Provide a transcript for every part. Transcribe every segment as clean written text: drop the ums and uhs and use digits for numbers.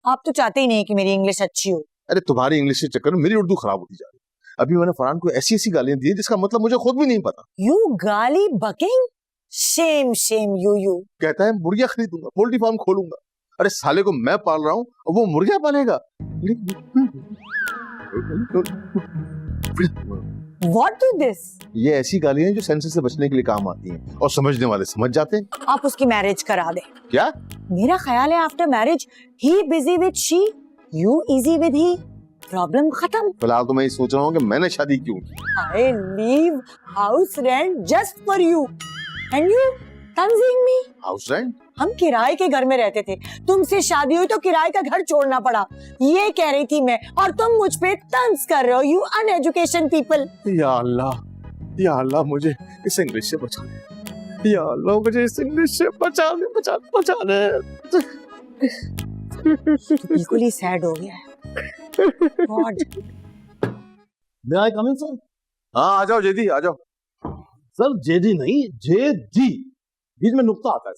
आप तो चाहते ही नहीं कि मेरी इंग्लिश अच्छी हो। अरे तुम्हारी इंग्लिश के चक्कर में मेरी उर्दू खराब होती जा रही है। अभी मैंने फरहान को ऐसी ऐसी गालियां दी है जिसका मतलब मुझे खुद भी नहीं पता। यू गाली बकिंग, शेम शेम यू। कहता है मुर्गियां खरीदूंगा, पोल्ट्री फार्म खोलूंगा। अरे साले को मैं पाल रहा हूँ और वो मुर्गियां पालेगा। What do this? ये ऐसी गालियां हैं जो सेंसर से बचने के लिए काम आती हैं और समझने वाले समझ जाते हैं। आप उसकी मैरिज करा दें। क्या? मेरा ख्याल है after marriage he busy with she, you easy with he, problem खत्म। फिलहाल तो मैं ये सोच रहा हूँ कि मैंने शादी क्यों की। I leave house rent just for you and you tanzing me। House rent? हम किराए के घर में रहते थे, तुमसे शादी हुई तो किराए का घर छोड़ना पड़ा, ये कह रही थी मैं, और तुम मुझ पे तंज कर रहे हो। You uneducation people. या अल्लाह मुझे इस इंग्लिश से बचा ले। या अल्लाह मुझे इस इंग्लिश से बचा ले। बिल्कुल ही सैड हो गया है। God. May I come in, sir? हाँ आ जाओ जेदी, आ जाओ। सर जेडी नहीं, जेडी, बीच में नुक्ता आता है।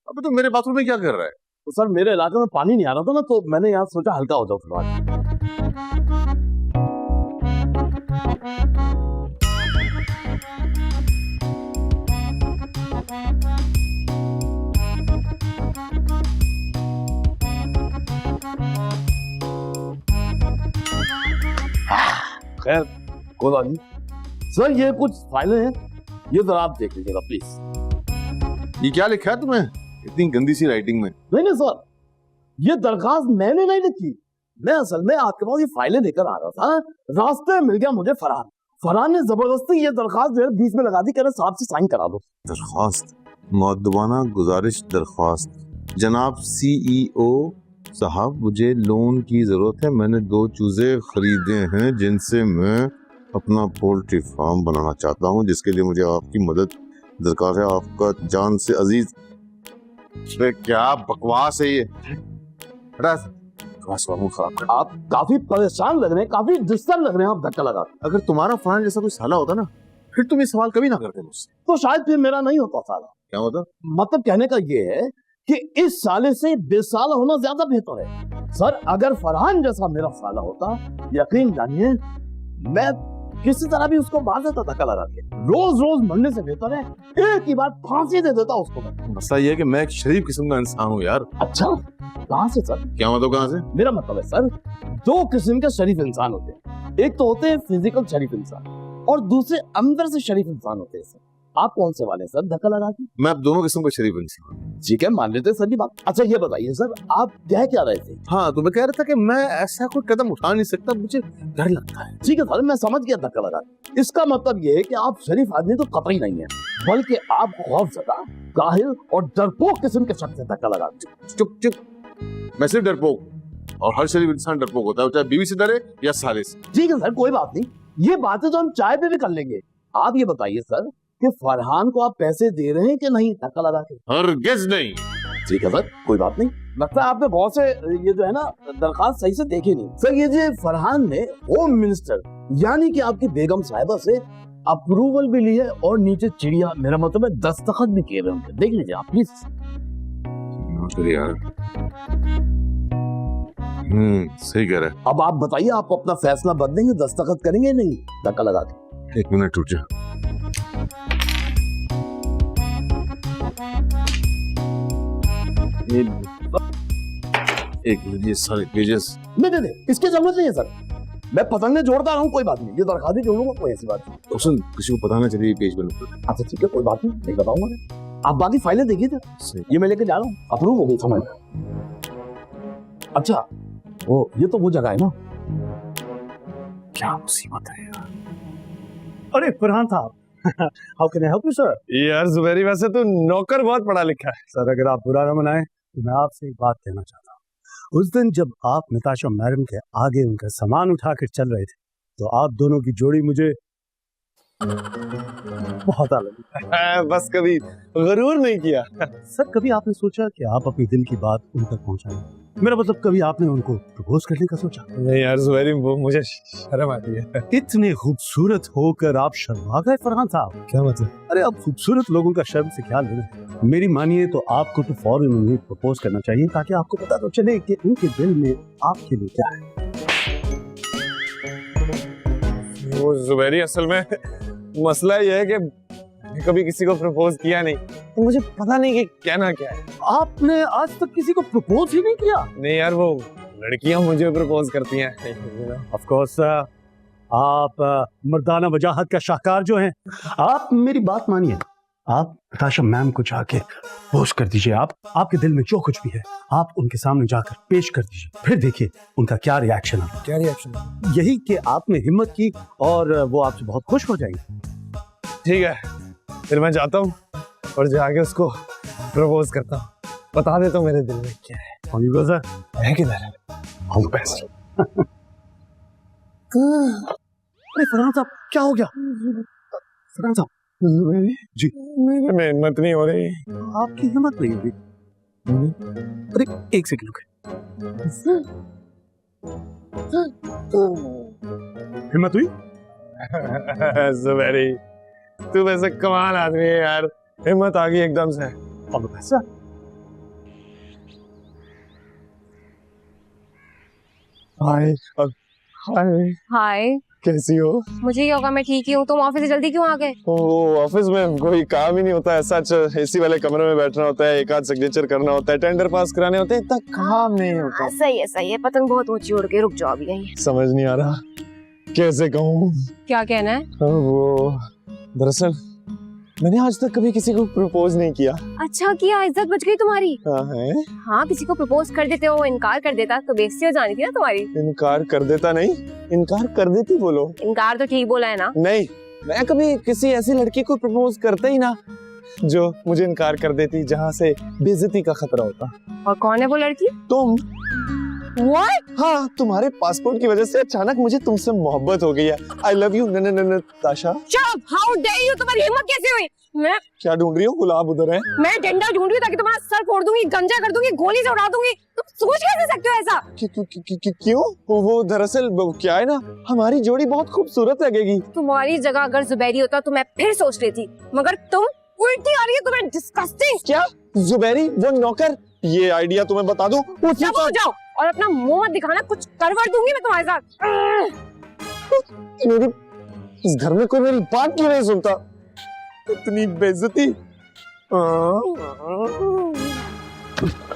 अबे तो मेरे बाथरूम में क्या कर रहा है? तो सर मेरे इलाके में पानी नहीं आ रहा था ना, तो मैंने यहाँ सोचा हल्का हो जाओ फिलहाल। खैर कोई बात नहीं सर, ये कुछ फाइलें हैं, ये जरा आप देख लीजिएगा प्लीज। ये क्या लिखा है तुम्हें इतनी गंदी सी राइटिंग में? नहीं सर, ये दरखास्त मैंने नहीं लिखी। मैं असल में आपके पास ये फाइलें लेकर आ रहा था, रास्ते में मिल गया मुझे फरहान ने जबरदस्ती ये दरखास्त जो है बीच में लगा दी, कह रहे साहब से साइन करा दो। दरखास्त? मुअद्दबाना गुजारिश दरखास्त। जनाब CEO साहब, मुझे लोन की जरूरत है। मैंने 2 चूजे खरीदे हैं जिनसे मैं अपना पोल्ट्री फार्म बनाना चाहता हूँ, जिसके लिए मुझे आपकी मदद दरकार है। आपका जान से अजीज। क्या बकवास है ये? आप काफी परेशान लग रहे हैं, काफी डिस्टर्ब लग रहे हैं, आप धक्का लगा। अगर तुम्हारा फरहान जैसा कोई साला होता ना, फिर तुम ये सवाल कभी ना करते मुझसे। तो शायद फिर मेरा नहीं होता साला। क्या होता? मतलब कहने का ये है कि इस साले से बेसाला होना ज्यादा बेहतर है। सर अगर फरहान जैसा मेरा साला होता, यकीन जानिए मैं किसी तरह भी उसको मार देता धक्का लगा के। रोज मरने से बेहतर है एक ही बार फांसी दे देता उसको। मसला ये है कि मैं एक शरीफ किस्म का इंसान हूँ यार। अच्छा, कहाँ से सर? क्या मतलब कहाँ से? मेरा मतलब है सर, 2 किस्म के शरीफ इंसान होते हैं। एक तो होते हैं फिजिकल शरीफ इंसान और दूसरे अंदर से शरीफ इंसान होते हैं। सर आप कौन से वाले सर धक्का लगा के? मैं अब दोनों किस्म का शरीफ इंसान। ठीक है, मान लेते सर की बात। अच्छा ये बताइए सर, आप कह क्या रहे थे? हाँ, तो मैं कह रहा था कि मैं ऐसा कोई कदम उठा नहीं सकता, मुझे डर लगता है। ठीक है सर, मैं समझ गया धक्का लगा। इसका मतलब ये है कि आप शरीफ आदमी तो कतई नहीं है, बल्कि आप खौफजदा, काहिल और डरपोक किस्म के शख्स से धक्का लगा। चुप। मैं सिर्फ डरपोक, और हर शरीफ इंसान डरपोक होता है, चाहे बीवी से डरे या साले से। ठीक है सर, कोई बात नहीं, ये बातें तो हम चाय पे भी कर लेंगे। आप ये बताइए सर कि फरहान को आप पैसे दे रहे हैं कि नहीं धक्का लगा के? हरगिज़ नहीं। ठीक है सर, कोई बात नहीं। लगता है आपने बहुत से ये जो है ना दरखास्त सही से देखे नहीं। सर ये जो फरहान ने होम मिनिस्टर यानी कि आपकी बेगम साहिबा से अप्रूवल भी ली है और नीचे चिड़िया, मेरा मतलब है दस्तखत भी किए हुए उनके। देख लीजिए आप प्लीज। यार सही कह रहे हैं। अब आप बताइए, आप अपना फैसला बदलेंगे, दस्तखत करेंगे नहीं धक्का लगा के? 1 मिनट रुक जा। एक मिनट, ये सारे पेजेस नहीं, इसकी जरूरत नहीं है सर, मैं पतंगे जोड़ता रहा हूँ, कोई बात नहीं, ये दरखास्त जोड़ूंगा, कोई ऐसी बात नहीं। तो सुन, किसी को पता ना चले पेज बन। अच्छा ठीक है, कोई बात नहीं बताऊंगा। आप बाकी फाइलें देखिए थे, ये मैं लेके जा रहा हूँ, अप्रूव हो गई समझ। अच्छा वो जगह है ना, क्या मुसीबत है यार। अरे फरहान साहब, how can I help you sir? यार जुबैरी, वैसे तो नौकर बहुत पढ़ा लिखा है। सर अगर आप बुरा न मनाएं तो मैं आपसे एक बात कहना चाहता हूँ। उस दिन जब आप नताशा मैडम के आगे उनका सामान उठाकर चल रहे थे, तो आप दोनों की जोड़ी मुझे बहुत आलम। बस कभी गरूर नहीं किया। सर कभी आपने सोचा कि आप अपने दिल की बात उन तक पहुंचाएं? मेरा मतलब कभी आपने उनको प्रपोज करने का सोचा? नहीं यार जुबैरी, वो मुझे शर्म आती है। इतने खूबसूरत होकर आप शर्मा गए फरहान साहब? क्या मतलब? अरे अब खूबसूरत लोगों का शर्म से क्या लेना। मेरी मानिए तो आपको तो फौरन उन्हें प्रपोज करना चाहिए ताकि आपको पता तो चले कि उनके दिल में आपके लिए क्या है। वो जुबैरी, असल में मसला ये है कि मैंने कभी किसी को प्रपोज किया नहीं, तो मुझे पता नहीं कि कहना क्या है। आपने आज तक किसी को प्रपोज ही नहीं किया? नहीं यार, वो लड़कियां मुझे प्रपोज करती हैं। ऑफ कोर्स आप मर्दाना वजाहत का शाहकार जो हैं। आप मेरी बात मानिए, आप नताशा मैम को जाके पोस्ट कर दीजिए। आप आपके दिल में जो कुछ भी है आप उनके सामने जाकर पेश कर दीजिए, फिर देखिए उनका क्या रिएक्शन है। क्या रिएक्शन? यही कि आपने हिम्मत की और वो आपसे बहुत खुश हो जाएंगे। ठीक है, फिर मैं जाता हूँ और जाके उसको प्रपोज करता हूँ, बता देता हूँ मेरे दिल में क्या है। है किधर है? All the best. अरे फरहान साहब क्या हो गया? फरहान साहब जी, मैं हिम्मत नहीं हो रही। आपकी हिम्मत नहीं हुई? अरे एक सेकंड रुके। हिम्मत हुई? जुबैरी, तू वैसे कमाल आदमी है यार, हिम्मत आ गई एकदम से। All the best. Hi hi, hi, कैसी हो? मुझे क्या होगा, मैं ठीक ही हूँ। तुम ऑफिस से जल्दी क्यों आ गए? ओ, ऑफिस में कोई काम ही नहीं होता है, सच एसी वाले कमरे में बैठना होता है, एक आध सिग्नेचर करना होता है, टेंडर पास कराने होते हैं, इतना काम नहीं होता। सही है, पतंग बहुत ऊंची उड़ गई, रुक जाओ अभी यहीं। समझ नहीं आ रहा कैसे कहूँ। क्या कहना है? वो दरअसल मैंने आज तक कभी किसी को प्रपोज नहीं किया। अच्छा किया, इज्जत बच गई तुम्हारी। हाँ है? हाँ, किसी को प्रपोज कर देते हो, इनकार कर देता तो बेइज्जती हो जानी थी ना तुम्हारी। इनकार कर देता नहीं, इनकार कर देती बोलो। इनकार तो ठीक बोला है ना? नहीं, मैं कभी किसी ऐसी लड़की को प्रपोज करता ही ना जो मुझे इनकार कर देती, जहाँ से बेइज्जती का खतरा होता। और कौन है वो लड़की? तुम। What? हाँ, तुम्हारे पासपोर्ट की वजह से अचानक मुझे तुमसे मोहब्बत हो गई है। I love you Natasha. चुप! How dare you? तुम्हारी हिम्मत कैसे हुई? मैं क्या ढूंढ रही हो? गुलाब उधर है। मैं डंडा ढूंढ रही हूँ ताकि तुम्हारा सर फोड़ दूंगी, गंजा कर दूंगी, गोली से उड़ा दूंगी। तुम सोच कैसे सकते हो ऐसा? क्यों? वो दरअसल क्या है ना, हमारी जोड़ी बहुत खूबसूरत लगेगी। तुम्हारी जगह अगर जुबैरी होता तो मैं फिर सोच लेती, मगर तुम उल्टी आ रही है। तुम्हें डिस्गस्टिंग। क्या जुबैरी वो नौकर? ये आइडिया तुम्हें बता दूं? चुप हो जाओ और अपना मुंह मत दिखाना, कुछ करवट दूंगी मैं तुम्हारे साथ। मेरी इस घर में कोई मेरी बात क्यों नहीं सुनता? इतनी बेइज्जती।